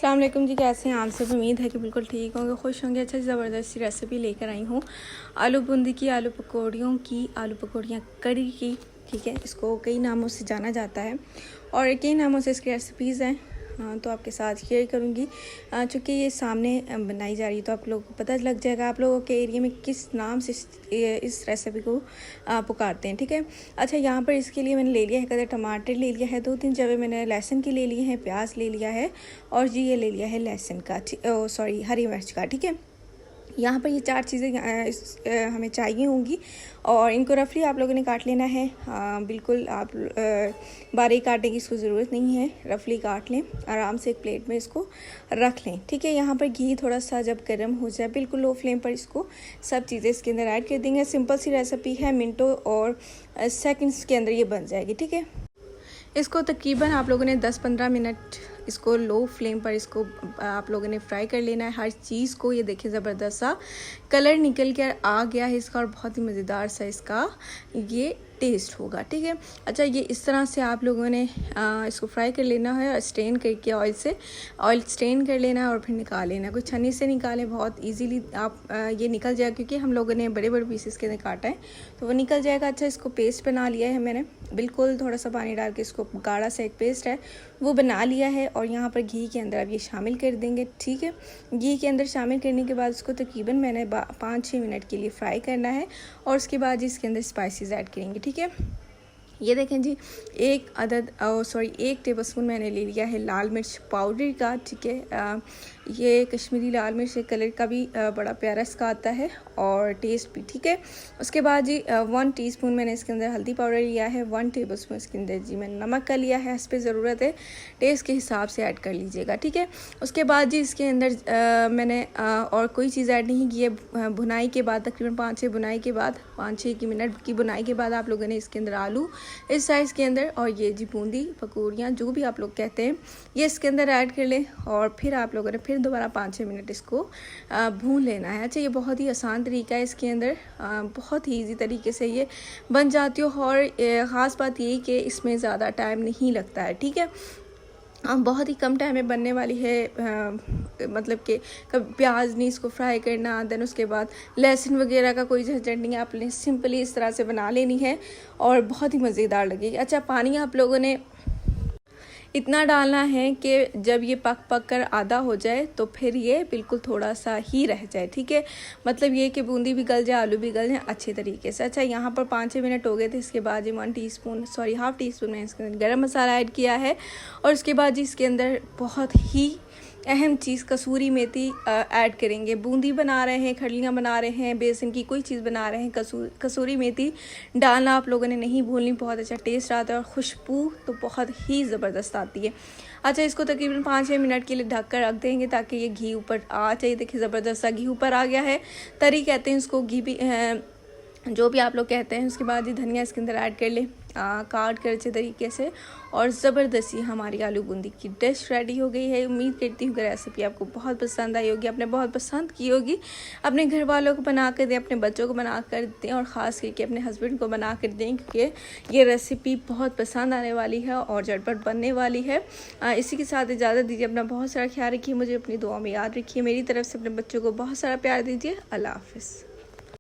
अस्सलाम वालेकुम जी, कैसे हैं आप सब। उम्मीद है कि बिल्कुल ठीक होंगे, खुश होंगे। अच्छा ज़बरदस्त सी रेसिपी लेकर आई हूँ आलू बूंदी की, आलू पकौड़ियों की, आलू पकौड़ियाँ कड़ी की। ठीक है, इसको कई नामों से जाना जाता है और कई नामों से इसकी रेसिपीज़ हैं, तो आपके साथ शेयर करूँगी। चूँकि ये सामने बनाई जा रही है तो आप लोगों को पता लग जाएगा आप लोगों के एरिया में किस नाम से इस रेसिपी को पुकारते हैं। ठीक है, अच्छा यहाँ पर इसके लिए मैंने ले लिया है कदर टमाटर ले लिया है, 2-3 जवे मैंने लहसुन की ले लिए हैं, प्याज ले लिया है और जी ये ले लिया है लहसुन का, हरी मिर्च का। ठीक है, यहाँ पर ये 4 चीज़ें हमें चाहिए होंगी और इनको रफली आप लोगों ने काट लेना है। बिल्कुल आप बारीक काटने की इसको ज़रूरत नहीं है, रफली काट लें, आराम से एक प्लेट में इसको रख लें। ठीक है, यहाँ पर घी थोड़ा सा जब गर्म हो जाए बिल्कुल लो फ्लेम पर इसको सब चीज़ें इसके अंदर ऐड कर देंगे। सिंपल सी रेसिपी है, मिनटों और सेकंड्स के अंदर ये बन जाएगी। ठीक है, इसको तकरीबन आप लोगों ने 10-15 मिनट इसको लो फ्लेम पर इसको आप लोगों ने फ्राई कर लेना है हर चीज़ को। ये देखिए ज़बरदस्त सा कलर निकल कर आ गया है इसका और बहुत ही मज़ेदार सा इसका ये टेस्ट होगा। ठीक है, अच्छा ये इस तरह से आप लोगों ने इसको फ्राई कर लेना है और स्ट्रेन करके ऑयल स्ट्रेन कर लेना है और फिर निकाल लेना है। कुछ छन्नी से निकालें, बहुत इजीली आप ये निकल जाएगा क्योंकि हम लोगों ने बड़े बड़े पीसेस के अंदर काटा है तो वो निकल जाएगा। अच्छा, इसको पेस्ट बना लिया है मैंने, बिल्कुल थोड़ा सा पानी डाल के इसको गाढ़ा सा एक पेस्ट है वो बना लिया है और यहाँ पर घी के अंदर अब ये शामिल कर देंगे। ठीक है, घी के अंदर शामिल करने के बाद उसको तकरीबन मैंने 5-6 मिनट के लिए फ्राई करना है और उसके बाद इसके अंदर स्पाइसेस ऐड करेंगे। ठीक है, ये देखें जी, 1 टेबलस्पून मैंने ले लिया है लाल मिर्च पाउडर का। ठीक है, ये कश्मीरी लाल मिर्च कलर का भी बड़ा प्यारा इसका आता है और टेस्ट भी। ठीक है, उसके बाद जी 1 टीस्पून मैंने इसके अंदर हल्दी पाउडर लिया है, 1 टेबलस्पून इसके अंदर जी मैंने नमक का लिया है, इस पर ज़रूरत है टेस्ट के हिसाब से ऐड कर लीजिएगा। ठीक है, उसके बाद जी इसके अंदर मैंने और कोई चीज़ ऐड नहीं की है। भुनाई के बाद तकरीबन 5-6 मिनट की बुनाई के बाद आप लोगों ने इसके अंदर आलू इस साइज़ के अंदर और ये जी बूंदी पकौड़ियाँ जो भी आप लोग कहते हैं ये इसके अंदर ऐड कर लें और फिर आप लोगों ने फिर दोबारा 5-6 मिनट इसको भून लेना है। अच्छा, ये बहुत ही आसान तरीका है, इसके अंदर बहुत ही ईजी तरीके से ये बन जाती हो और ख़ास बात ये कि इसमें ज़्यादा टाइम नहीं लगता है। ठीक है, बहुत ही कम टाइम में बनने वाली है। मतलब कि प्याज नहीं इसको फ्राई करना, देन उसके बाद लहसुन वगैरह का कोई झंझट नहीं है, आपने सिंपली इस तरह से बना लेनी है और बहुत ही मज़ेदार लगेगी। अच्छा, पानी आप लोगों ने इतना डालना है कि जब ये पक कर आधा हो जाए तो फिर ये बिल्कुल थोड़ा सा ही रह जाए। ठीक है, मतलब ये कि बूंदी भी गल जाए, आलू भी गल जाए अच्छे तरीके से। अच्छा, यहाँ पर 5-6 मिनट हो गए थे। इसके बाद जी हाफ टी स्पून मैंने इसके अंदर गर्म मसाला ऐड किया है और उसके बाद जी इसके अंदर बहुत ही अहम चीज़ कसूरी मेथी ऐड करेंगे। बूंदी बना रहे हैं, खड़लियाँ बना रहे हैं, बेसन की कोई चीज़ बना रहे हैं, कसूरी मेथी डालना आप लोगों ने नहीं भूलनी, बहुत अच्छा टेस्ट आता है और खुशबू तो बहुत ही ज़बरदस्त आती है। अच्छा, इसको तकरीबन 5-6 मिनट के लिए ढक कर रख देंगे ताकि ये घी ऊपर आ जाए। देखिए ज़बरदस्त सा घी ऊपर आ गया है, तरी कहते हैं इसको, घी भी जो भी आप लोग कहते हैं। उसके बाद ये धनिया इसके अंदर ऐड कर ले काट कर अच्छे तरीके से और ज़बरदस्ती हमारी आलू बूंदी की डिश रेडी हो गई है। उम्मीद करती हूँ कि रेसिपी आपको बहुत पसंद आई होगी, आपने बहुत पसंद की होगी। अपने घर वालों को बना कर दें, अपने बच्चों को बना कर दें और ख़ास करके अपने हस्बैंड को बना कर दें क्योंकि ये रेसिपी बहुत पसंद आने वाली है और झटपट बनने वाली है। इसी के साथ इजाज़त दीजिए, अपना बहुत सारा ख्याल रखिए, मुझे अपनी दुआ में याद रखिए, मेरी तरफ से अपने बच्चों को बहुत सारा प्यार दीजिए। अल्लाह हाफ़िज़।